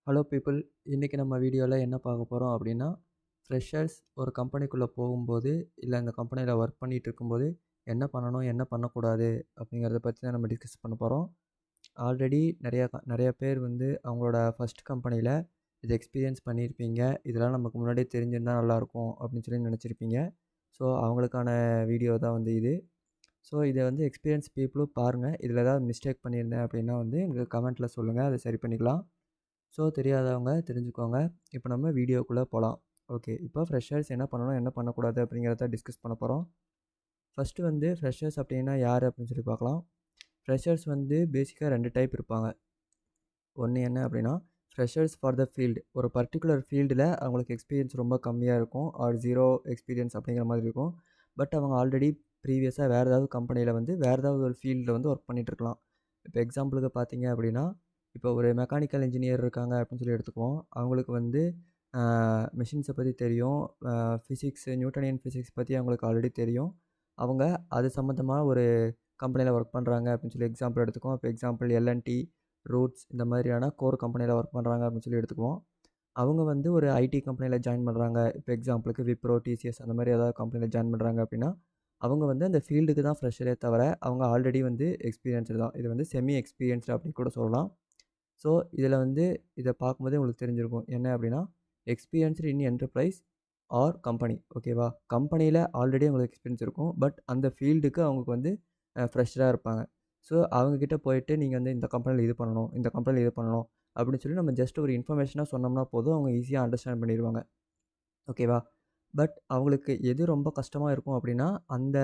Hello people, இன்றைக்கி நம்ம வீடியோவில் என்ன பார்க்க போகிறோம் அப்படின்னா, ஃப்ரெஷர்ஸ் ஒரு கம்பெனிக்குள்ளே போகும்போது, இல்லை அந்த கம்பெனியில் ஒர்க் பண்ணிகிட்டு இருக்கும்போது என்ன பண்ணணும், என்ன பண்ணக்கூடாது அப்படிங்கிறத பற்றி தான் நம்ம டிஸ்கஸ் பண்ண போகிறோம். ஆல்ரெடி நிறைய பேர் வந்து அவங்களோட ஃபஸ்ட் கம்பெனியில் இது எக்ஸ்பீரியன்ஸ் பண்ணியிருப்பீங்க. இதெல்லாம் நமக்கு முன்னாடியே தெரிஞ்சிருந்தால் நல்லாயிருக்கும் அப்படின்னு சொல்லி நினச்சிருப்பீங்க. ஸோ அவங்களுக்கான வீடியோ தான் வந்து இது. ஸோ இதை வந்து எக்ஸ்பீரியன்ஸ் பீப்புளும் பாருங்கள். இதில் ஏதாவது மிஸ்டேக் பண்ணியிருந்தேன் அப்படின்னா வந்து எங்களுக்கு கமெண்ட்டில் சொல்லுங்கள், அதை சரி பண்ணிக்கலாம். ஸோ தெரியாதவங்க தெரிஞ்சுக்கோங்க. இப்போ நம்ம வீடியோக்குள்ளே போகலாம். ஓகே, இப்போ ஃப்ரெஷர்ஸ் என்ன பண்ணணும், என்ன பண்ணக்கூடாது அப்படிங்கிறத டிஸ்கஸ் பண்ண போகிறோம். ஃபஸ்ட்டு வந்து ஃப்ரெஷர்ஸ் அப்படின்னா யார் அப்படின்னு சொல்லி பார்க்கலாம். ஃப்ரெஷர்ஸ் வந்து பேசிக்காக 2 டைப் இருப்பாங்க. ஒன்று என்ன அப்படின்னா, ஃப்ரெஷர்ஸ் ஃபார் த ஃபீல்டு. ஒரு பர்ட்டிகுலர் ஃபீல்டில் அவங்களுக்கு எக்ஸ்பீரியன்ஸ் ரொம்ப கம்மியாக இருக்கும், ஆர் 0 எக்ஸ்பீரியன்ஸ் அப்படிங்கிற மாதிரி இருக்கும். பட் அவங்க ஆல்ரெடி ப்ரீவியஸாக வேறு ஏதாவது கம்பெனியில் வந்து வேறு ஏதாவது ஒரு ஃபீல்டில் வந்து ஒர்க் பண்ணிகிட்ருக்கலாம். இப்போ எக்ஸாம்பிளுக்கு பார்த்தீங்க அப்படின்னா, இப்போ ஒரு மெக்கானிக்கல் இன்ஜினியர் இருக்காங்க அப்படின்னு சொல்லி எடுத்துக்குவோம். அவங்களுக்கு வந்து மெஷின்ஸை பற்றி தெரியும், ஃபிசிக்ஸு, நியூட்டனியன் ஃபிசிக்ஸ் பற்றி அவங்களுக்கு ஆல்ரெடி தெரியும். அவங்க அது சம்மந்தமாக ஒரு கம்பெனியில் ஒர்க் பண்ணுறாங்க அப்படின்னு சொல்லி எக்ஸாம்பிள் எடுத்துக்குவோம். இப்போ எக்ஸாம்பிள் எல்என்டி, ரூட்ஸ் இந்த மாதிரியான கோர் கம்பெனியில் ஒர்க் பண்ணுறாங்க அப்படின்னு சொல்லி எடுத்துக்குவோம். அவங்க வந்து ஒரு ஐடி கம்பெனியில் ஜாயின் பண்ணுறாங்க. இப்போ எக்ஸாம்பிளுக்கு விப்ரோ, டிசிஎஸ் அந்த மாதிரி ஏதாவது கம்பெனியில் ஜாயின் பண்ணுறாங்க அப்படின்னா, அவங்க வந்து அந்த ஃபீல்டுக்கு தான் ஃப்ரெஷரே தவிர, அவங்க ஆல்ரெடி வந்து எக்ஸ்பீரியன்ஸ்டு தான். இது வந்து செமி எக்ஸ்பீரியன்ஸ்டு அப்படின்னு கூட சொல்லலாம். ஸோ இதில் வந்து இதை பார்க்கும்போதே உங்களுக்கு தெரிஞ்சிருக்கும். என்ன அப்படின்னா, எக்ஸ்பீரியன்ஸ்டு இன் என்டர்பிரைஸ் ஆர் கம்பெனி. ஓகேவா? கம்பெனியில் ஆல்ரெடி அவங்களுக்கு எக்ஸ்பீரியன்ஸ் இருக்கும். பட் அந்த ஃபீல்டுக்கு அவங்களுக்கு வந்து ஃப்ரெஷராக இருப்பாங்க. ஸோ அவங்கக்கிட்ட போயிட்டு நீங்கள் வந்து இந்த கம்பெனியில் இது பண்ணணும், இந்த கம்பெனியில் இது பண்ணணும் அப்படின்னு சொல்லி நம்ம ஜஸ்ட் ஒரு இன்ஃபர்மேஷனாக சொன்னோம்னா போதும், அவங்க ஈஸியாக அண்டர்ஸ்டாண்ட் பண்ணிடுவாங்க. ஓகேவா? பட் அவங்களுக்கு எது ரொம்ப கஷ்டமாக இருக்கும் அப்படின்னா, அந்த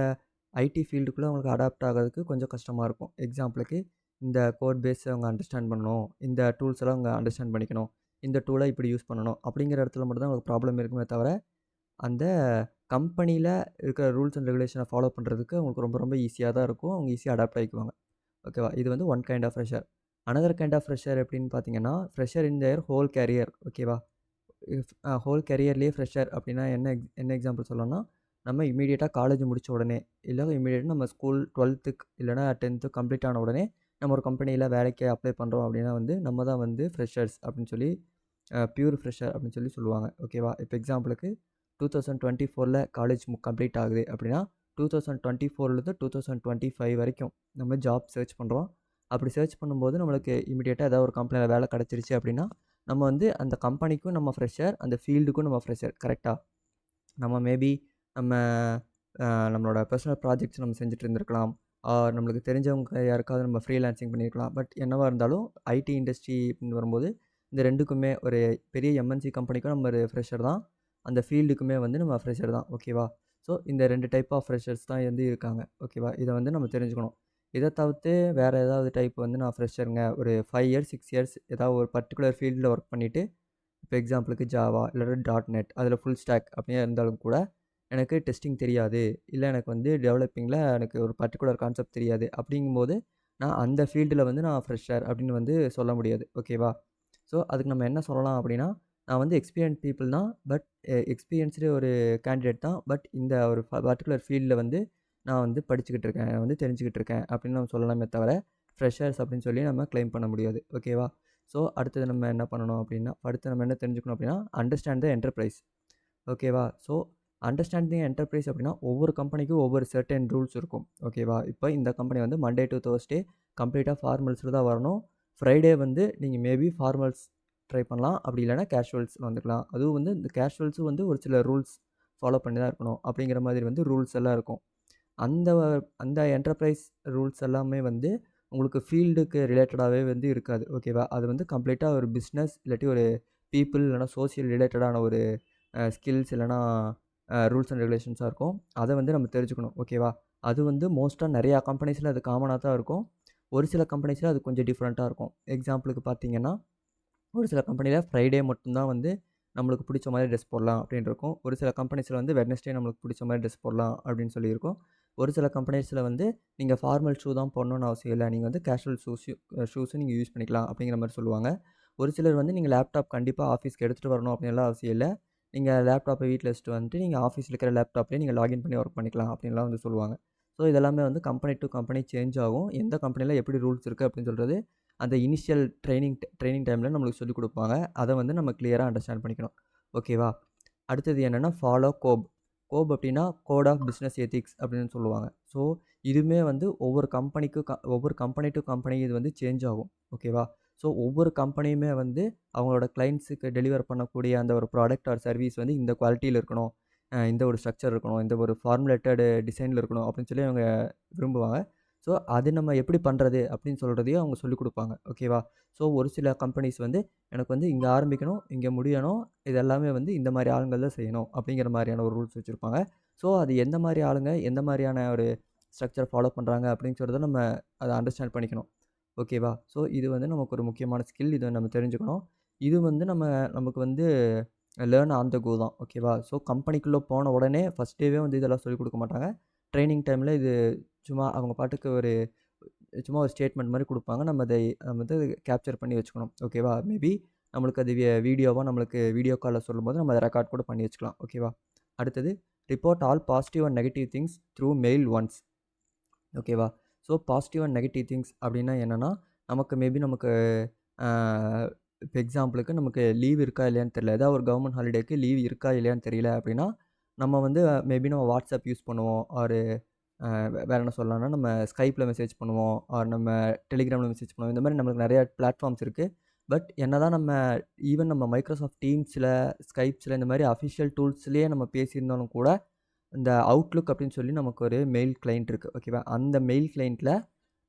ஐடி ஃபீல்டுக்குள்ளே அவங்களுக்கு அடாப்ட் ஆகிறதுக்கு கொஞ்சம் கஷ்டமாக இருக்கும். எக்ஸாம்பிளுக்கு இந்த கோட் பேஸ் அவங்க அண்டர்ஸ்டாண்ட் பண்ணணும், இந்த டூல்ஸ் எல்லாம் அவங்க அண்டர்ஸ்டாண்ட் பண்ணிக்கணும், இந்த டூலை இப்படி யூஸ் பண்ணணும் அப்படிங்கிற இடத்துல மட்டும் தான் அவங்களுக்கு ப்ராப்ளம் இருக்குமே தவிர, அந்த கம்பெனியில் இருக்கிற ரூல்ஸ் அண்ட் ரெகுலேஷனை ஃபாலோ பண்ணுறதுக்கு அவங்களுக்கு ரொம்ப ரொம்ப ஈஸியாக தான் இருக்கும். அவங்க ஈஸியாக அடாப்ட் ஆகிக்குவாங்க. ஓகேவா? இது வந்து one kind of pressure. Another kind of pressure எப்படின்னு பார்த்தீங்கன்னா, pressure in their whole career. ஓகேவா? ஹோல் கேரியர்லேயே ஃப்ரெஷர் அப்படின்னா என்ன எக்ஸாம்பிள் சொல்லணும்னா, நம்ம இமீடியட்டாக காலேஜ் முடித்த உடனே, இல்லை இமீடியட்டாக நம்ம ஸ்கூல் 12த்துக்கு இல்லைனா 10த்து கம்ப்ளீட் ஆன உடனே நம்ம ஒரு கம்பெனியில் வேலைக்கு அப்ளை பண்ணுறோம் அப்படின்னா வந்து நம்ம தான் வந்து ஃப்ரெஷர்ஸ் அப்படின்னு சொல்லி, பியூர் ஃப்ரெஷர் அப்படின்னு சொல்லி சொல்லுவாங்க. ஓகேவா? இப்போ எக்ஸாம்பிளுக்கு 2024 காலேஜ் கம்ப்ளீட் ஆகுது அப்படின்னா, 2024லேருந்து 2025 வரைக்கும் நம்ம ஜாப் சர்ச் பண்ணுறோம். அப்படி சர்ச் பண்ணும்போது நம்மளுக்கு இமீடியட்டாக ஏதாவது ஒரு கம்பெனியில் வேலை கிடச்சிருச்சு அப்படின்னா, நம்ம வந்து அந்த கம்பெனிக்கும் நம்ம ஃப்ரெஷர், அந்த ஃபீல்டுக்கும் நம்ம ஃப்ரெஷர். கரெக்டாக? நம்ம மேபி நம்ம நம்மளோட பர்சனல் ப்ராஜெக்ட்ஸ் நம்ம செஞ்சுட்டு இருந்திருக்கலாம். நம்மளுக்கு தெரிஞ்சவங்க யாருக்காவது நம்ம ஃப்ரீலான்சிங் பண்ணியிருக்கலாம். பட் என்னவா இருந்தாலும் ஐடி இண்டஸ்ட்ரி அப்படின்னு வரும்போது, இந்த 2க்குமே ஒரு பெரிய எம்என்சி கம்பெனிக்கும் நம்ம ஒரு ஃப்ரெஷர் தான். அந்த ஃபீல்டுக்குமே வந்து நம்ம ஃப்ரெஷர் தான். ஓகேவா? ஸோ இந்த 2 டைப் ஆஃப் ஃப்ரெஷர்ஸ் தான் வந்து இருக்காங்க. ஓகேவா? இதை வந்து நம்ம தெரிஞ்சுக்கணும். இதை தவிர்த்து வேறு ஏதாவது டைப் வந்து நான் ஃப்ரெஷருங்க, ஒரு 5 இயர்ஸ் 6 இயர்ஸ் ஏதாவது ஒரு பர்டிகுலர் ஃபீல்டில் ஒர்க் பண்ணிவிட்டு, இப்போ எக்ஸாம்பிளுக்கு ஜாவா இல்லைனா .NET அதில் ஃபுல் ஸ்டாக் அப்படியே இருந்தாலும் கூட, எனக்கு டெஸ்டிங் தெரியாது, இல்லை எனக்கு வந்து டெவலப்பிங்கில் எனக்கு ஒரு பர்டிகுலர் கான்செப்ட் தெரியாது அப்படிங்கும்போது, நான் அந்த ஃபீல்டில் வந்து நான் ஃப்ரெஷர் அப்படின்னு வந்து சொல்ல முடியாது. ஓகேவா? ஸோ அதுக்கு நம்ம என்ன சொல்லலாம் அப்படின்னா, நான் வந்து எக்ஸ்பீரியன்ஸ் பீப்புள் தான். பட் எக்ஸ்பீரியன்ஸ்டு ஒரு கேண்டிடேட் தான். பட் இந்த ஒரு பர்டிகுலர் ஃபீல்டில் வந்து நான் வந்து படிச்சுக்கிட்டு இருக்கேன், வந்து தெரிஞ்சுக்கிட்டு இருக்கேன் அப்படின்னு நம்ம சொல்லலாமே தவிர, ஃப்ரெஷர்ஸ் அப்படின்னு சொல்லி நம்ம கிளைம் பண்ண முடியாது. ஓகேவா? ஸோ அடுத்தது நம்ம என்ன பண்ணணும் அப்படின்னா, அடுத்து நம்ம என்ன தெரிஞ்சுக்கணும் அப்படின்னா, அண்டர்ஸ்டாண்ட் த என்டர்பிரைஸ். ஓகேவா? ஸோ அண்டர்ஸ்டாண்ட் தி என்டர்பிரைஸ் அப்படின்னா, ஒவ்வொரு கம்பெனிக்கும் ஒவ்வொரு சர்டன் ரூல்ஸ் இருக்கும். ஓகேவா? இப்போ இந்த கம்பெனி வந்து மண்டே டு தேர்ஸ்டே கம்ப்ளீட்டாக ஃபார்மல்ஸில் தான் வரணும். ஃப்ரைடே வந்து நீங்கள் மேபி ஃபார்மல்ஸ் ட்ரை பண்ணலாம். அப்படி இல்லைனா கேஷுவல்ஸ் வந்துக்கலாம். அதுவும் வந்து இந்த கேஷுவல்ஸும் வந்து ஒரு சில ரூல்ஸ் ஃபாலோ பண்ணி தான் இருக்கணும் அப்படிங்கிற மாதிரி வந்து ரூல்ஸ் எல்லாம் இருக்கும். அந்த அந்த என்டர்பிரைஸ் ரூல்ஸ் எல்லாமே வந்து உங்களுக்கு ஃபீல்டுக்கு ரிலேட்டடாகவே வந்து இருக்காது. ஓகேவா? அது வந்து கம்ப்ளீட்டாக ஒரு பிஸ்னஸ் இல்லாட்டி ஒரு பீப்புள் இல்லைனா சோசியல் ரிலேட்டடான ஒரு ஸ்கில்ஸ் இல்லைனா ரூல்ஸ் அண்ட் ரெகுலேஷன்ஸாக இருக்கும். அதை வந்து நம்ம தெரிஞ்சுக்கணும். ஓகேவா? அது வந்து மோஸ்ட்டாக நிறையா கம்பெனிஸில் அது காமனாக தான் இருக்கும். ஒரு சில கம்பெனிஸில் அது கொஞ்சம் டிஃப்ரெண்ட்டாக இருக்கும். எக்ஸாம்பிளுக்கு பார்த்தீங்கன்னா, ஒரு சில கம்பெனியில் ஃப்ரைடே மட்டும்தான் வந்து நம்மளுக்கு பிடிச்ச மாதிரி ட்ரெஸ் போடலாம் அப்படின்னு இருக்கும். ஒரு சில கம்பெனிஸில் வந்து வெட்னஸ்டே நம்மளுக்கு பிடிச்ச மாதிரி ட்ரெஸ் போடலாம் அப்படின்னு சொல்லியிருக்கும். ஒரு சில கம்பெனிஸில் வந்து நீங்கள் ஃபார்மல் ஷூ தான் போடணும்னு அவசியம் இல்லை, நீங்கள் வந்து கேஷுவல் ஷூஸும் நீங்கள் யூஸ் பண்ணிக்கலாம் அப்படிங்கிற மாதிரி சொல்லுவாங்க. ஒரு சிலர் வந்து நீங்கள் லேப்டாப் கண்டிப்பாக ஆஃபீஸ்க்கு எடுத்துகிட்டு வரணும் அப்படின்லாம் அவசியம் இல்லை, நீங்கள் லேப்டாப்பை வீட்டில் வச்சுட்டு வந்துட்டு நீங்கள் ஆஃபீஸில் இருக்கிற லேப்டாப்லேயே நீங்கள் லாகின் பண்ணி ஒர்க் பண்ணிக்கலாம் அப்படின்லாம் வந்து சொல்லுவாங்க. ஸோ இதெல்லாமே வந்து கம்பெனி டு கம்பெனி சேஞ்ச் ஆகும். எந்த கம்பெனியில் எப்படி ரூல்ஸ் இருக்குது அப்படின்னு சொல்கிறது அந்த இனிஷியல் ட்ரைனிங் டைமில் நம்மளுக்கு சொல்லிக் கொடுப்பாங்க. அதை வந்து நம்ம கிளியராக அண்டர்ஸ்டாண்ட் பண்ணிக்கணும். ஓகேவா? அடுத்தது என்னென்னா ஃபாலோ கோப். கோப் அப்படின்னா கோட் ஆஃப் பிஸ்னஸ் எத்திக்ஸ் அப்படின்னு சொல்லுவாங்க. ஸோ இதுவுமே வந்து ஒவ்வொரு கம்பெனி டு கம்பெனி இது வந்து சேஞ்ச் ஆகும். ஓகேவா? ஸோ ஒவ்வொரு கம்பெனியுமே வந்து அவங்களோட கிளைண்ட்ஸுக்கு டெலிவர் பண்ணக்கூடிய அந்த ஒரு ப்ராடக்ட் ஆர் சர்வீஸ் வந்து இந்த குவாலிட்டியில் இருக்கணும், இந்த ஒரு ஸ்ட்ரக்சர் இருக்கணும், இந்த ஒரு ஃபார்முலேட்டட் டிசைனில் இருக்கணும் அப்படின்னு சொல்லி அவங்க விரும்புவாங்க. ஸோ அது நம்ம எப்படி பண்ணுறது அப்படின்னு சொல்கிறதையும் அவங்க சொல்லிக் கொடுப்பாங்க. ஓகேவா? ஸோ ஒரு சில கம்பெனிஸ் வந்து எனக்கு வந்து இங்கே ஆரம்பிக்கணும், இங்கே முடியணும், இது எல்லாமே வந்து இந்த மாதிரி ஆளுங்கள் தான் செய்யணும் அப்படிங்கிற மாதிரியான ஒரு ரூல்ஸ் வச்சுருப்பாங்க. ஸோ அது எந்த மாதிரி ஆளுங்க எந்த மாதிரியான ஒரு ஸ்ட்ரக்சர் ஃபாலோ பண்ணுறாங்க அப்படின்னு சொல்கிறத நம்ம அதை அண்டர்ஸ்டாண்ட் பண்ணிக்கணும். ஓகேவா? ஸோ இது வந்து நமக்கு ஒரு முக்கியமான ஸ்கில். இதை நம்ம தெரிஞ்சுக்கணும். இது வந்து நமக்கு வந்து லேர்ன் ஆன் த கோ தான். ஓகேவா? ஸோ கம்பெனிக்குள்ளே போன உடனே ஃபஸ்ட் டேவே வந்து இதெல்லாம் சொல்லிக் கொடுக்க மாட்டாங்க. ட்ரைனிங் டைமில் இது சும்மா அவங்க பாட்டுக்கு சும்மா ஒரு ஸ்டேட்மெண்ட் மாதிரி கொடுப்பாங்க. நம்ம வந்து கேப்சர் பண்ணி வச்சுக்கணும். ஓகேவா? மேபி நம்மளுக்கு அது வீடியோவாக நம்மளுக்கு வீடியோ காலில் சொல்லும்போது நம்ம அதை ரெக்கார்ட் கூட பண்ணி வச்சுக்கலாம். ஓகேவா? அடுத்தது report all positive and negative things through mail once. ஓகேவா? So positive and negative things அப்படின்னா என்னென்னா, நமக்கு இப்போ எக்ஸாம்பிளுக்கு நமக்கு லீவ் இருக்கா இல்லையான்னு தெரியல. ஏதாவது ஒரு கவர்மெண்ட் ஹாலிடேக்கு லீவ் இருக்கா இல்லையான்னு தெரியல அப்படின்னா, நம்ம வந்து நம்ம வாட்ஸ்அப் யூஸ் பண்ணுவோம். வேறு என்ன சொல்லலாம்னா, நம்ம ஸ்கைப்பில் மெசேஜ் பண்ணுவோம், நம்ம டெலிகிராமில் மெசேஜ் பண்ணுவோம். இந்த மாதிரி நம்மளுக்கு நிறையா பிளாட்ஃபார்ம்ஸ் இருக்குது. பட் என்னதான் ஈவன் நம்ம மைக்ரோசாஃப்ட் டீம்ஸில், ஸ்கைப்ஸில் இந்த மாதிரி அஃபிஷியல் டூல்ஸ்லேயே நம்ம பேசியிருந்தாலும் கூட, இந்த அவுட்லுக் அப்படின்னு சொல்லி நமக்கு ஒரு மெயில் கிளைண்ட் இருக்குது. ஓகேவா? அந்த மெயில் கிளைண்ட்டில்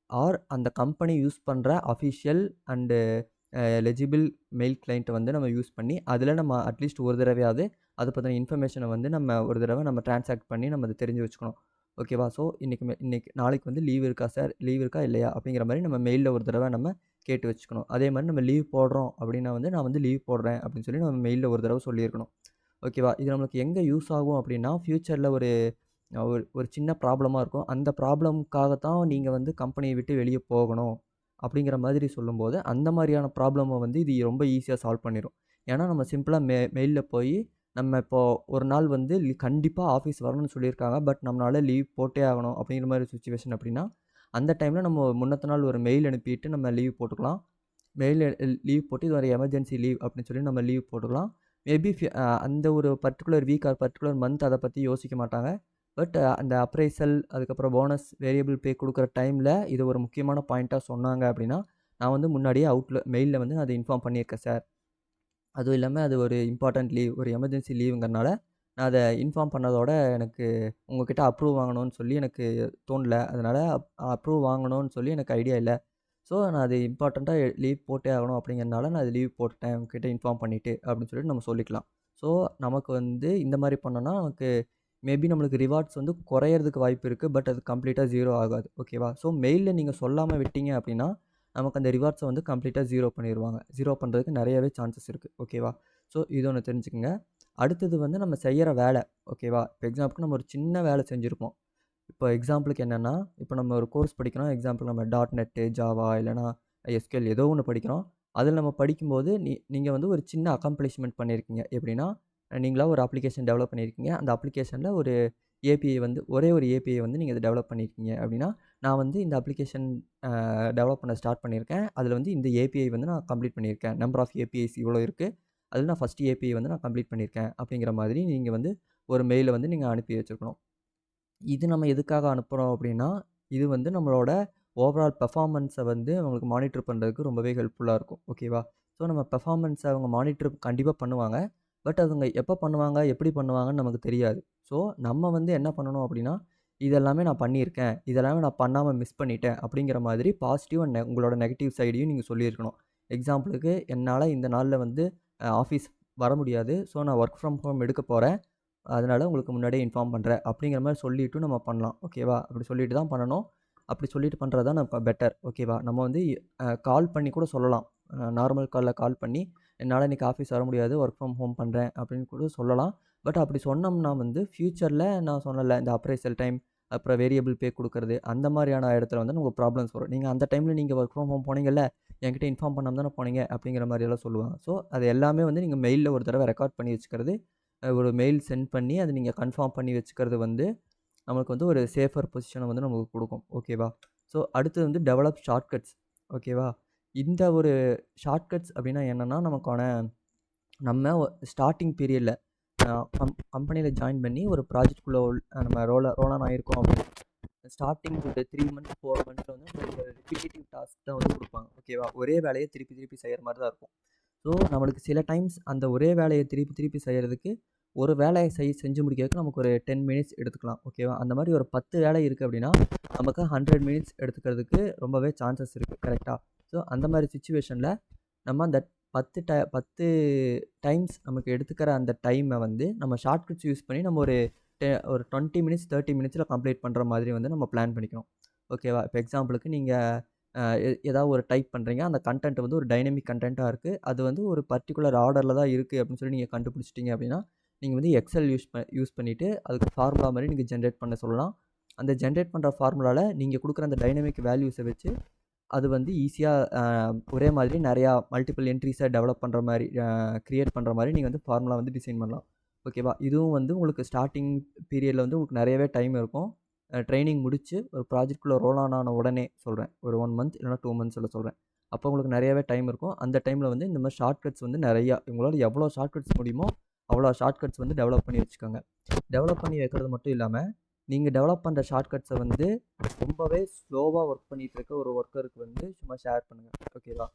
அந்த கம்பெனி யூஸ் பண்ணுற அஃபிஷியல் அண்டு லெஜிபிள் மெயில் கிளைண்ட்டை வந்து நம்ம யூஸ் பண்ணி, அதில் நம்ம அட்லீஸ்ட் ஒரு தடவையாவது அதை பற்றின இன்ஃபர்மேஷனை வந்து நம்ம ஒரு தடவை நம்ம ட்ரான்சாக்ட் பண்ணி நம்ம அதை தெரிஞ்சு வச்சுக்கணும். ஓகேவா? ஸோ நாளைக்கு வந்து லீவ் இருக்கா சார்? லீவ் இருக்கா இல்லையா? அப்படிங்கிற மாதிரி நம்ம மெயிலில் ஒரு தடவை நம்ம கேட்டு வச்சுக்கணும். அதே மாதிரி நம்ம லீவ் போடுறோம் அப்படின்னா வந்து நான் வந்து லீவ் போடுறேன் அப்படின்னு சொல்லி நம்ம மெயிலில் ஒரு தடவை சொல்லியிருக்கணும். ஓகேவா? இது நம்மளுக்கு எங்கே யூஸ் ஆகும் அப்படின்னா, ஃப்யூச்சரில் ஒரு ஒரு சின்ன ப்ராப்ளமாக இருக்கும். அந்த ப்ராப்ளம்க்காக தான் நீங்கள் வந்து கம்பெனியை விட்டு வெளியே போகணும் அப்படிங்கிற மாதிரி சொல்லும்போது, அந்த மாதிரியான ப்ராப்ளமை வந்து இது ரொம்ப ஈஸியாக சால்வ் பண்ணிடும். ஏன்னா நம்ம சிம்பிளாக மெயிலில் போய் நம்ம இப்போது ஒரு நாள் வந்து கண்டிப்பாக ஆஃபீஸ் வரணும்னு சொல்லியிருக்காங்க. பட் நம்மளால் லீவ் போட்டே ஆகணும் அப்படிங்கிற மாதிரி சுச்சுவேஷன் அப்படின்னா, அந்த டைமில் நம்ம முன்னத்த நாள் ஒரு மெயில் அனுப்பிட்டு நம்ம லீவ் போட்டுக்கலாம். லீவ் போட்டு இது ஒரு எமர்ஜென்சி லீவ் அப்படின்னு சொல்லி நம்ம லீவ் போட்டுக்கலாம். மேபி அந்த ஒரு particular week or particular month அதை பற்றி யோசிக்க மாட்டாங்க. பட் அந்த அப்ரைசல், அதுக்கப்புறம் போனஸ், வேரியபிள் பே கொடுக்குற டைமில் இது ஒரு முக்கியமான பாயிண்ட்டாக சொன்னாங்க அப்படின்னா, நான் வந்து முன்னாடியே மெயிலில் வந்து நான் அதை இன்ஃபார்ம் பண்ணியிருக்கேன் சார். அதுவும் இல்லாமல் அது ஒரு இம்பார்ட்டன்ட் லீவ், ஒரு எமர்ஜென்சி லீவுங்கிறனால நான் அதை இன்ஃபார்ம் பண்ணதோட எனக்கு உங்கள்கிட்ட அப்ரூவ் வாங்கணும்னு சொல்லி எனக்கு தோணல. அதனால் அப்ரூவ் வாங்கணும்னு சொல்லி எனக்கு ஐடியா இல்லை. ஸோ நான் அது இம்பார்ட்டண்ட்டாக லீவ் போட்டே ஆகணும் அப்படிங்கிறனால நான் அது லீவ் போட்டுட்டேன் உங்ககிட்ட இன்ஃபார்ம் பண்ணிவிட்டு அப்படின்னு சொல்லிட்டு நம்ம சொல்லிக்கலாம். ஸோ நமக்கு வந்து இந்த மாதிரி பண்ணோன்னா நமக்கு மேபி நம்மளுக்கு ரிவார்ட்ஸ் வந்து குறையிறதுக்கு வாய்ப்பு இருக்குது. பட் அது கம்ப்ளீட்டாக ஜீரோ ஆகாது. ஓகேவா? ஸோ மெயிலில் நீங்கள் சொல்லாமல் விட்டீங்க அப்படின்னா, நமக்கு அந்த ரிவார்ட்ஸை வந்து கம்ப்ளீட்டாக ஜீரோ பண்ணிடுவாங்க. ஜீரோ பண்ணுறதுக்கு நிறையவே சான்சஸ் இருக்குது. ஓகேவா? ஸோ இது ஒன்று தெரிஞ்சுக்கங்க. அடுத்தது வந்து நம்ம செய்கிற வேலை. ஓகேவா? இப்போ எக்ஸாம்பிளுக்கு நம்ம ஒரு சின்ன வேலை செஞ்சுருப்போம். இப்போ எக்ஸாம்பிளுக்கு என்னென்னா, இப்போ நம்ம ஒரு கோர்ஸ் படிக்கிறோம். எக்ஸாம்பிள் நம்ம .NET, ஜாவா இல்லைனா SQL ஏதோ ஒன்று படிக்கிறோம். அதில் நம்ம படிக்கும்போது நீங்கள் வந்து ஒரு சின்ன அக்காம்ப்ளிஷ்மெண்ட் பண்ணியிருக்கீங்க. எப்படின்னா, நீங்களா ஒரு அப்ளிகேஷன் டெவலப் பண்ணியிருக்கீங்க. அந்த அப்ளிகேஷனில் ஒரு ஏபிஐ வந்து ஒரே ஒரு ஏபிஐ வந்து நீங்கள் இதை டெவலப் பண்ணியிருக்கீங்க அப்படின்னா, நான் வந்து இந்த அப்ளிகேஷன் டெவலப் பண்ண ஸ்டார்ட் பண்ணியிருக்கேன். அதில் வந்து இந்த ஏபிஐ வந்து நான் கம்ப்ளீட் பண்ணியிருக்கேன். நம்பர் ஆஃப் ஏபிஐஸ் இவ்வளோ இருக்குது. அதில் நான் ஃபஸ்ட் ஏபிஐ வந்து நான் கம்ப்ளீட் பண்ணியிருக்கேன் அப்படிங்கிற மாதிரி நீங்கள் வந்து ஒரு மெயிலை வந்து நீங்கள் அனுப்பி வச்சுருக்கணும். இது நம்ம எதுக்காக அனுப்புகிறோம் அப்படின்னா, இது வந்து நம்மளோட ஓவரால் பெர்ஃபார்மன்ஸை வந்து அவங்களுக்கு மானிட்டர் பண்ணுறதுக்கு ரொம்பவே ஹெல்ப்ஃபுல்லாக இருக்கும். ஓகேவா? ஸோ நம்ம பெர்ஃபார்மன்ஸை அவங்க மானிட்டர் கண்டிப்பாக பண்ணுவாங்க. பட் அவங்க எப்போ பண்ணுவாங்க, எப்படி பண்ணுவாங்கன்னு நமக்கு தெரியாது. ஸோ நம்ம வந்து என்ன பண்ணணும் அப்படின்னா, இதெல்லாமே நான் பண்ணியிருக்கேன், இதெல்லாமே நான் பண்ணாமல் மிஸ் பண்ணிட்டேன் அப்படிங்கிற மாதிரி பாசிட்டிவ் அண்ட் உங்களோட நெகட்டிவ் சைடையும் நீங்கள் சொல்லியிருக்கணும். எக்ஸாம்பிளுக்கு என்னால் இந்த நாளில் வந்து ஆஃபீஸ் வர முடியாது. ஸோ நான் ஒர்க் ஃப்ரம் ஹோம் எடுக்க போகிறேன். அதனால் உங்களுக்கு முன்னாடியே இன்ஃபார்ம் பண்ணுறேன் அப்படிங்கிற மாதிரி சொல்லிவிட்டு நம்ம பண்ணலாம். ஓகேவா? அப்படி சொல்லிட்டு தான் பண்ணணும். அப்படி சொல்லிட்டு பண்ணுறது தான் நம்ம பெட்டர். ஓகேவா? நம்ம வந்து கால் பண்ணி கூட சொல்லலாம். நார்மல் காலில் கால் பண்ணி என்னால் இன்றைக்கி ஆஃபீஸ் வர முடியாது, ஒர்க் ஃப்ரம் ஹோம் பண்ணுறேன் அப்படின்னு கூட சொல்லலாம். பட் அப்படி சொன்னோம்னா வந்து ஃப்யூச்சரில் நான் சொன்னல இந்த அப்ரைசல் டைம், அப்புறம் வேரியபிள் பே கொடுக்குறது அந்த மாதிரியான இடத்துல வந்து நமக்கு ப்ராப்ளம்ஸ் வரும். நீங்கள் அந்த டைமில் நீங்கள் ஒர்க் ஃப்ரம் ஹோம் போனீங்கல்ல, என்கிட்ட இன்ஃபார்ம் பண்ணாமல் தானே போனீங்க அப்படிங்கிற மாதிரியெல்லாம் சொல்லுவாங்க. ஸோ அது எல்லாமே வந்து நீங்கள் மெயிலில் ஒரு தடவை ரெக்கார்ட் பண்ணி வச்சுக்கிறது, ஒரு மெயில் சென்ட் பண்ணி அதை நீங்கள் கன்ஃபார்ம் பண்ணி வச்சுக்கிறது வந்து நமக்கு வந்து ஒரு சேஃபர் பொசிஷனை வந்து நமக்கு கொடுக்கும். ஓகேவா? ஸோ அடுத்தது வந்து டெவலப் ஷார்ட்கட்ஸ். ஓகேவா? இந்த ஒரு ஷார்ட்கட்ஸ் அப்படின்னா என்னென்னா, நம்ம ஸ்டார்டிங் பீரியடில் கம்பெனியில் ஜாயின் பண்ணி ஒரு ப்ராஜெக்ட்குள்ளே நம்ம ரோல் ஆன் ஆகிருக்கோம் அப்படின்னா ஸ்டார்டிங் ஒரு 3 மந்த்ஸ் 4 மந்த்ஸில் வந்து உங்களுக்கு ரிப்பீட்டேட்டிவ் டாஸ்க் தான் வந்து கொடுப்பாங்க. ஓகேவா? ஒரே வேலையை திருப்பி திருப்பி செய்கிற மாதிரி தான் இருக்கும். ஸோ நம்மளுக்கு சில டைம்ஸ் அந்த ஒரே வேலையை திருப்பி திருப்பி செய்கிறதுக்கு ஒரு வேலையை செஞ்சு முடிக்கிறதுக்கு நமக்கு ஒரு 10 மினிட்ஸ் எடுத்துக்கலாம். ஓகேவா? அந்த மாதிரி ஒரு 10 வேலை இருக்குது அப்படின்னா நமக்கு 100 மினிட்ஸ் எடுத்துக்கிறதுக்கு ரொம்பவே சான்சஸ் இருக்குது. கரெக்டாக? ஸோ அந்த மாதிரி சுச்சுவேஷனில் நம்ம அந்த 10 டைம்ஸ் நமக்கு எடுத்துக்கிற அந்த டைமை வந்து நம்ம ஷார்ட்கட்ஸ் யூஸ் பண்ணி நம்ம ஒரு 20 மினிட்ஸ் 30 மினிட்ஸில் கம்ப்ளீட் பண்ணுற மாதிரி வந்து நம்ம பிளான் பண்ணிக்கணும். ஓகேவா? இப்போ எக்ஸாம்பிளுக்கு நீங்கள் ஏதாவது ஒரு டைப் பண்ணுறீங்க, அந்த கண்டென்ட் வந்து ஒரு டைனமிக் கண்டென்ட்டாக இருக்குது, அது வந்து ஒரு பர்டிகுலர் ஆர்டரில் தான் இருக்குது அப்படின்னு சொல்லி நீங்கள் கண்டுபிடிச்சிட்டிங்க அப்படின்னா நீங்கள் வந்து எக்ஸல் யூஸ் பண்ணிவிட்டு அதுக்கு ஃபார்முலா மாதிரி நீங்கள் ஜென்ரேட் பண்ண சொல்லலாம். அந்த ஜென்ரேட் பண்ணுற ஃபார்முலாவில் நீங்கள் கொடுக்குற அந்த டைனமிக் வேல்யூஸை வச்சு அது வந்து ஈஸியாக ஒரே மாதிரி நிறையா மல்டிபிள் என்ட்ரிஸை டெவலப் பண்ணுற மாதிரி க்ரியேட் பண்ணுற மாதிரி நீங்கள் வந்து ஃபார்முலா வந்து டிசைன் பண்ணலாம். ஓகேவா? இதுவும் வந்து உங்களுக்கு ஸ்டார்டிங் பீரியடில் வந்து உங்களுக்கு நிறையவே டைம் இருக்கும். ட்ரைனிங் முடித்து ஒரு ப்ராஜெக்ட்குள்ளே ரோல் ஆன உடனே சொல்கிறேன், ஒரு 1 மந்த் இல்லைனா 2 மந்த்ஸில் சொல்கிறேன். அப்போ உங்களுக்கு நிறையவே டைம் இருக்கும். அந்த டைமில் வந்து இந்த மாதிரி ஷார்ட்கட்ஸ் வந்து நிறையா உங்களால் எவ்வளோ ஷார்ட்கட்ஸ் முடியுமோ அவ்வளோ ஷார்ட்கட்ஸ் வந்து டெவலப் பண்ணி வச்சுக்கோங்க. டெவலப் பண்ணி வைக்கிறது மட்டும் இல்லாமல் நீங்கள் டெவலப் பண்ணுற ஷார்ட்கட்ஸை வந்து ரொம்பவே ஸ்லோவாக ஒர்க் பண்ணிகிட்டு இருக்க ஒரு ஒர்க்கருக்கு வந்து சும்மா ஷேர் பண்ணுங்கள். ஓகேவா?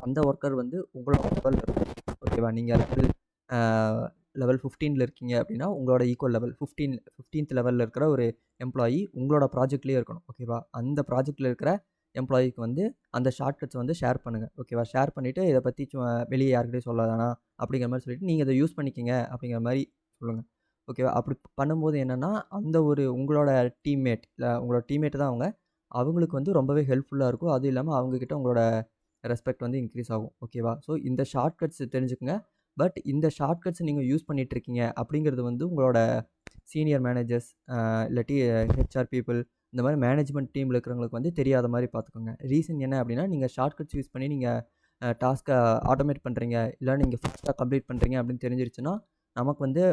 அந்த ஒர்க்கர் வந்து உங்களோட லெவலில் இருக்கும். ஓகேவா? நீங்கள் லெவல் 15ல் இருக்கீங்க அப்படின்னா உங்களோட ஈக்குவல் லெவல் 15th லெவலில் இருக்கிற ஒரு எம்ப்ளாயி உங்களோட ப்ராஜெக்ட்லேயே இருக்கணும். ஓகேவா? அந்த ப்ராஜெக்டில் இருக்கிற எம்ப்ளாயிக்கு வந்து அந்த ஷார்ட்கட்ஸ் வந்து ஷேர் பண்ணுங்கள். ஓகேவா? ஷேர் பண்ணிவிட்டு இதை பற்றி வெளியே யாருக்கிட்டையும் சொல்லாதானா அப்படிங்கிற மாதிரி சொல்லிவிட்டு நீங்கள் இதை யூஸ் பண்ணிக்கிங்க அப்படிங்கிற மாதிரி சொல்லுங்கள். ஓகேவா? அப்படி பண்ணும்போது என்னென்னா அந்த ஒரு உங்களோட டீம்மேட் இல்லை உங்களோட டீம்மேட் தான் அவங்களுக்கு வந்து ரொம்பவே ஹெல்ப்ஃபுல்லாக இருக்கும். அதுவும் இல்லாமல் அவங்கக்கிட்ட உங்களோட ரெஸ்பெக்ட் வந்து இன்க்ரீஸ் ஆகும். ஓகேவா? ஸோ இந்த ஷார்ட்கட்ஸ் தெரிஞ்சுக்குங்க. பட் இந்த ஷார்ட்கட்ஸ் நீங்கள் யூஸ் பண்ணிகிட்ருக்கீங்க அப்படிங்கிறது வந்து உங்களோட சீனியர் மேனேஜர்ஸ் இல்லாட்டி ஹெச்ஆர் பீப்புள் இந்த மாதிரி மேனேஜ்மெண்ட் டீமில் இருக்கிறவங்களுக்கு வந்து தெரியாத மாதிரி பார்த்துக்கோங்க. ரீசன் என்ன அப்படின்னா நீங்கள் ஷார்ட்கட்ஸ் யூஸ் பண்ணி நீங்கள் டாஸ்க்கை ஆட்டோமேட் பண்ணுறீங்க இல்லை நீங்கள் ஃபாஸ்ட்டாக கம்ப்ளீட் பண்ணுறீங்க அப்படின்னு தெரிஞ்சிருச்சுன்னா நமக்கு வந்து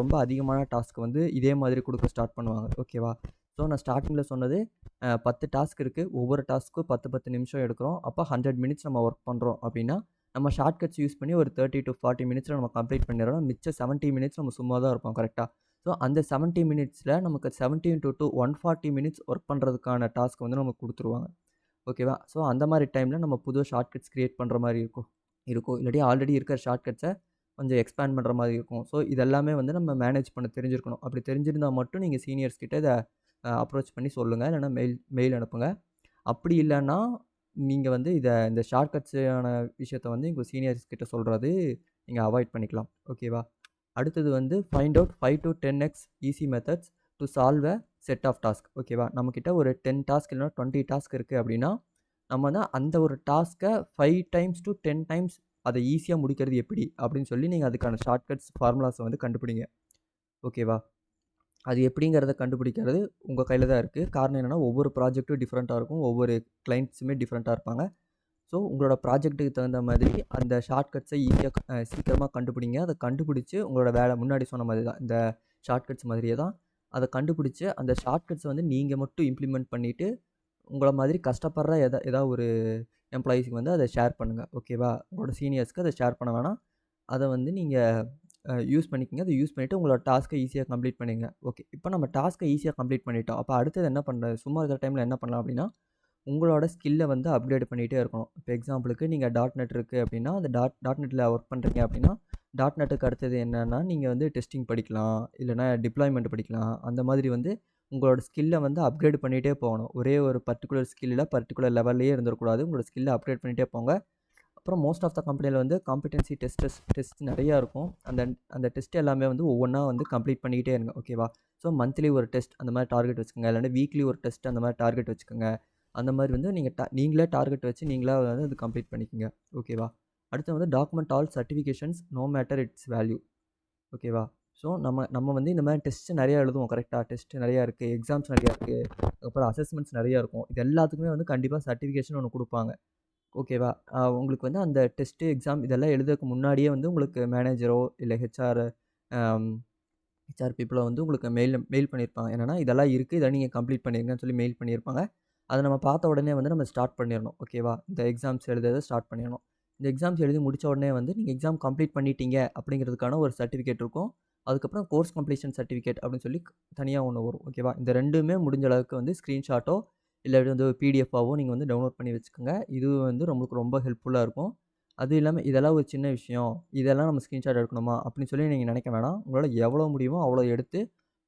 ரொம்ப அதிகமான டாஸ்க் வந்து இதே மாதிரி கொடுக்க ஸ்டார்ட் பண்ணுவாங்க. ஓகேவா? ஸோ நான் ஸ்டார்டிங்கில் சொன்னது 10 டாஸ்க் இருக்குது, ஒவ்வொரு டாஸ்க்கும் 10 நிமிஷம் எடுக்கிறோம். அப்போ 100 மினிட்ஸ் நம்ம ஒர்க் பண்ணுறோம் அப்படின்னா நம்ம ஷார்ட்கட்ஸ் யூஸ் பண்ணி ஒரு 30 to 40 மினிட்ஸில் நம்ம கம்ப்ளீட் பண்ணிடுறோம். மிச்சம் 70 மினிட்ஸ் நம்ம சும்மா தான் இருப்போம். கரெக்டாக? ஸோ அந்த 70 மினிட்ஸில் நமக்கு 70 to 140 மினிட்ஸ் ஒர்க் பண்ணுறதுக்கான டாஸ்க் வந்து நமக்கு கொடுத்துருவாங்க. ஓகேவா? ஸோ அந்த மாதிரி டைமில் நம்ம புது ஷார்ட்கட்ஸ் க்ரியேட் பண்ணுற மாதிரி இருக்கும். இல்லாட்டி ஆல்ரெடி இருக்கிற ஷார்ட்கட்ஸை கொஞ்சம் எக்ஸ்பேண்ட் பண்ணுற மாதிரி இருக்கும். ஸோ இதெல்லாமே வந்து நம்ம மேனேஜ் பண்ண தெரிஞ்சிருக்கணும். அப்படி தெரிஞ்சிருந்தால் மட்டும் நீங்கள் சீனியர்ஸ் கிட்ட இதை அப்ரோச் பண்ணி சொல்லுங்கள், இல்லைனா மெயில் அனுப்புங்க. அப்படி இல்லைன்னா நீங்கள் வந்து இந்த ஷார்ட்கட்ஸான விஷயத்தை வந்து உங்கள் சீனியர்ஸ் கிட்ட சொல்கிறது நீங்கள் அவாய்ட் பண்ணிக்கலாம். ஓகேவா? அடுத்தது வந்து find out 5 to 10x easy methods to solve a set of task. ஓகேவா? நம்மக்கிட்ட ஒரு 10 டாஸ்க் இல்லைனா 20 டாஸ்க் இருக்குது அப்படின்னா நம்ம தான் அந்த ஒரு டாஸ்க்கை 5 times to 10 times அதை ஈஸியாக முடிக்கிறது எப்படி அப்படின்னு சொல்லி நீங்கள் அதுக்கான ஷார்ட்கட்ஸ் ஃபார்முலாஸை வந்து கண்டுபிடிங்க. ஓகேவா? அது எப்படிங்கிறத கண்டுபிடிக்கிறது உங்கள் கையில் தான் இருக்குது. காரணம் என்னென்னா ஒவ்வொரு ப்ராஜெக்ட்டும் டிஃப்ரெண்ட்டாக இருக்கும், ஒவ்வொரு கிளைண்ட்ஸுமே டிஃப்ரெண்ட்டாக இருப்பாங்க. ஸோ உங்களோட ப்ராஜெக்ட்டுக்கு தகுந்த மாதிரி அந்த ஷார்ட்கட்ஸை ஈஸியாக சீக்கிரமாக கண்டுபிடிங்க. அதை கண்டுபிடிச்சி உங்களோட வேலை முன்னாடி சொன்ன மாதிரி தான் இந்த ஷார்ட்கட்ஸ் மாதிரியே தான் அதை கண்டுபிடிச்சி அந்த ஷார்ட்கட்ஸை வந்து நீங்கள் மட்டும் இம்ப்ளிமெண்ட் பண்ணிவிட்டு உங்களை மாதிரி கஷ்டப்படுற ஏதாவது ஒரு எம்ப்ளாயீஸ்க்கு வந்து அதை ஷேர் பண்ணுங்கள். ஓகேவா? உங்களோட சீனியர்ஸ்க்கு அதை ஷேர் பண்ண வேணாம். அதை வந்து நீங்கள் யூஸ் பண்ணிக்கோங்க. அதை யூஸ் பண்ணிவிட்டு உங்களோட டாஸ்க்கை ஈஸியாக கம்ப்ளீட் பண்ணிங்க. ஓகே, இப்போ நம்ம டாஸ்க்கை ஈஸியாக கம்ப்ளீட் பண்ணிட்டோம். அப்போ அடுத்தது என்ன பண்ணுறது? சும்மா இருக்கிற டைமில் என்ன பண்ணலாம் அப்படின்னா உங்களோட ஸ்கில்லை வந்து அப்கிரேட் பண்ணிகிட்டே இருக்கணும். இப்போ எக்ஸாம்பிளுக்கு நீங்கள் .NET இருக்குது அப்படின்னா அந்த .NETல ஒர்க் பண்ணுறீங்க அப்படின்னா .NETக்கு அடுத்தது என்னென்னா நீங்கள் வந்து டெஸ்டிங் படிக்கலாம், இல்லைனா டிப்ளாய்மெண்ட் படிக்கலாம். அந்த மாதிரி வந்து உங்களோட ஸ்கில்லை வந்து அப்கிரேட் பண்ணிகிட்டே போகணும். ஒரே ஒரு பர்டிகுலர் ஸ்கில்லில் பர்டிகுலர் லெவல்லையே இருந்துடக்கூடாது. உங்களோட ஸ்கில்லை அப்கிரேட் பண்ணிகிட்டே போங்க. அப்புறம் மோஸ்ட் ஆஃப் த கம்பெனியில் வந்து காம்பிடென்சி டெஸ்ட் நிறையா இருக்கும். அந்த டெஸ்ட் எல்லாமே வந்து ஒவ்வொன்றா வந்து கம்ப்ளீட் பண்ணிக்கிட்டே இருங்க. ஓகேவா? ஸோ மந்த்லி ஒரு டெஸ்ட் அந்த மாதிரி டார்கெட் வச்சுக்கோங்க, இல்லைன்னா வீக்லி ஒரு டெஸ்ட் அந்த மாதிரி டார்கெட் வச்சுக்கோங்க. அந்த மாதிரி வந்து நீங்களே டார்கெட் வச்சு நீங்களாக வந்து அது கம்ப்ளீட் பண்ணிக்கோங்க. ஓகேவா? அடுத்து வந்து document all certifications no matter its value. ஓகேவா? ஸோ நம்ம வந்து இந்த மாதிரி டெஸ்ட் நிறையா எழுதுவோம். கரெக்டாக? டெஸ்ட் நிறையா இருக்குது, எக்ஸாம்ஸ் நிறையா இருக்குது, அப்புறம் அசஸ்மெண்ட்ஸ் நிறையா இருக்கும். இது எல்லாத்துக்குமே வந்து கண்டிப்பாக சர்டிஃபிகேஷன் ஒன்று கொடுப்பாங்க. ஓகேவா? உங்களுக்கு வந்து அந்த டெஸ்ட்டு எக்ஸாம் இதெல்லாம் எழுதுறதுக்கு முன்னாடியே வந்து உங்களுக்கு மேனேஜரோ இல்லை ஹெச்ஆர் பீப்புளோ வந்து உங்களுக்கு மெயில் பண்ணியிருப்பாங்க. என்னென்னா இதெல்லாம் இருக்குது, இதெல்லாம் நீங்கள் கம்ப்ளீட் பண்ணிருங்கன்னு சொல்லி மெயில் பண்ணியிருப்பாங்க. அதை நம்ம பார்த்த உடனே வந்து நம்ம ஸ்டார்ட் பண்ணிடணும். ஓகேவா? இந்த எக்ஸாம்ஸ் எழுதுறத ஸ்டார்ட் பண்ணிடணும். இந்த எக்ஸாம்ஸ் எழுதி முடிச்ச உடனே வந்து நீங்கள் எக்ஸாம் கம்ப்ளீட் பண்ணிட்டீங்க அப்படிங்கிறதுக்கான ஒரு சர்டிஃபிகேட் இருக்கும். அதுக்கப்புறம் கோர்ஸ் கம்ப்ளீஷன் சர்டிஃபிகேட் அப்படின்னு சொல்லி தனியா ஒண்ணு வரும். ஓகேவா? இந்த 2மே முடிஞ்ச அளவுக்கு வந்து ஸ்க்ரீன்ஷாட்டோ இல்ல வந்து பிடிஎஃபாவோ நீங்க வந்து டவுன்லோட் பண்ணி வச்சுக்கோங்க. இது வந்து நம்மளுக்கு ரொம்ப ஹெல்ப்ஃபுல்லா இருக்கும். அதுவும் இல்லாம இதெல்லாம் ஒரு சின்ன விஷயம். இதெல்லாம் நம்ம ஸ்க்ரீன்ஷாட் எடுக்கணுமா? அப்படின்னு சொல்லி நீங்க நினைக்க வேணாம். உங்களால எவ்வளோ முடியுமோ அவ்வளோ எடுத்து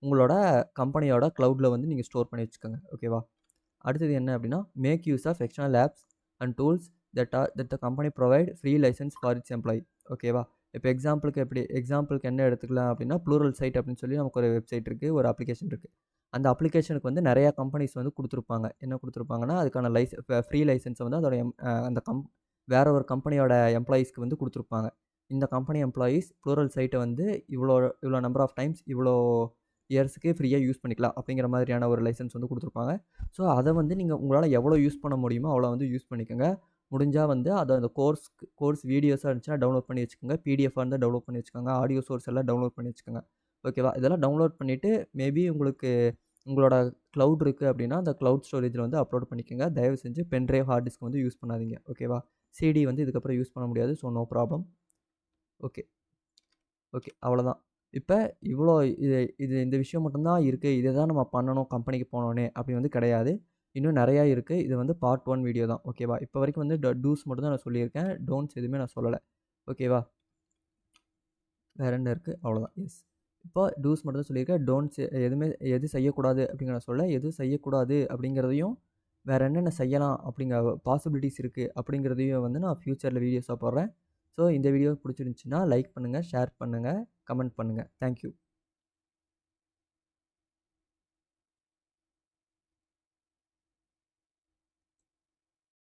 உங்களோட கம்பெனியோட கிளவுட்ல வந்து நீங்க ஸ்டோர் பண்ணி வச்சுக்கோங்க. ஓகேவா? அடுத்தது என்ன அப்படின்னா, make use of external apps and tools that the company provide free license for its employee. ஓகேவா? இப்போ எக்ஸாம்பிளுக்கு என்ன எடுத்துக்கலாம் அப்படின்னா, ப்ளூரல் சைட் அப்படின்னு சொல்லி நமக்கு ஒரு வெப்சைட் இருக்குது, ஒரு அப்ளிகேஷன் இருக்குது. அந்த அப்ளிகேஷனுக்கு வந்து நிறையா கம்பெனிஸ் வந்து கொடுத்துருப்பாங்க. என்ன கொடுத்துருப்பாங்கன்னா, அதுக்கான ஃப்ரீ லைசன்ஸை வந்து அதோட அந்த வேற ஒரு கம்பெனியோட எம்ப்ளாயீஸ்க்கு வந்து கொடுத்துருப்பாங்க. இந்த கம்பெனி எம்ப்ளாயீஸ் ப்ளூரல் சைட்டை வந்து இவ்வளோ இவ்வளோ நம்பர் ஆஃப் டைம்ஸ் இவ்வளோ இயர்ஸ்க்கு ஃப்ரீயாக யூஸ் பண்ணிக்கலாம் அப்படிங்கிற மாதிரியான ஒரு லைசன்ஸ் வந்து கொடுத்துருப்பாங்க. ஸோ அதை வந்து நீங்கள் உங்களால் எவ்வளோ யூஸ் பண்ண முடியுமோ அவ்வளோ வந்து யூஸ் பண்ணிக்கோங்க. முடிஞ்சால் வந்து அதை அந்த கோர்ஸ் வீடியோஸாக இருந்துச்சுன்னா டவுன்லோட் பண்ணி வச்சுக்கோங்க. பிடிஎஃபாக இருந்தால் டவுன்லோட் பண்ணி வச்சுக்கோங்க. ஆடியோ சோர்ஸ் எல்லாம் டவுன்லோட் பண்ணி வச்சுக்கோங்க. ஓகேவா? இதெல்லாம் டவுன்லோட் பண்ணிவிட்டு மேபி உங்களுக்கு உங்களோட க்ளவுட் இருக்குது அப்படின்னா அந்த க்ளவுட் ஸ்டோரேஜில் வந்து அப்லோட் பண்ணிக்கோங்க. தயவு செஞ்சு பென்ட்ரைவ் ஹார்ட் டிஸ்க் வந்து யூஸ் பண்ணாதீங்க. ஓகேவா? சிடி வந்து இதுக்கப்புறம் யூஸ் பண்ண முடியாது. So no problem. Okay. Okay. அவ்வளோதான். இப்ப இவ்வளோ இது இது இந்த விஷயம் மட்டும் தான் இருக்கு. இத தான் நம்ம பண்ணணும் கம்பெனிக்கு போனோனே அப்படின்னு வந்து கிடையாது. இன்னும் நெறையா இருக்கு. இது வந்து பார்ட் 1 வீடியோ தான். ஓகேவா? இப்ப வரைக்கும் வந்து டூஸ் மட்டும் தான் நான் சொல்லியிருக்கேன். டோன்ட்ஸ் எதுவுமே நான் சொல்லல. ஓகேவா? வேற என்ன இருக்கு? அவ்வளோதான். எஸ். இப்போ டூஸ் மட்டும் தான் சொல்லியிருக்கேன். டோன்ட்ஸ் எதுவுமே எது செய்யக்கூடாது அப்படிங்கிற நான் சொல்லல. எது செய்யக்கூடாது அப்படிங்கிறதையும், வேற என்னென்ன செய்யலாம் அப்படிங்கிற பாசிபிலிட்டீஸ் இருக்கு அப்படிங்கிறதையும் வந்து நான் ஃபியூச்சர்ல வீடியோஸா போடுறேன். ஸோ இந்த வீடியோ பிடிச்சிருந்துச்சுன்னா லைக் பண்ணுங்க, ஷேர் பண்ணுங்க, கமெண்ட் பண்ணுங்க. Thank you.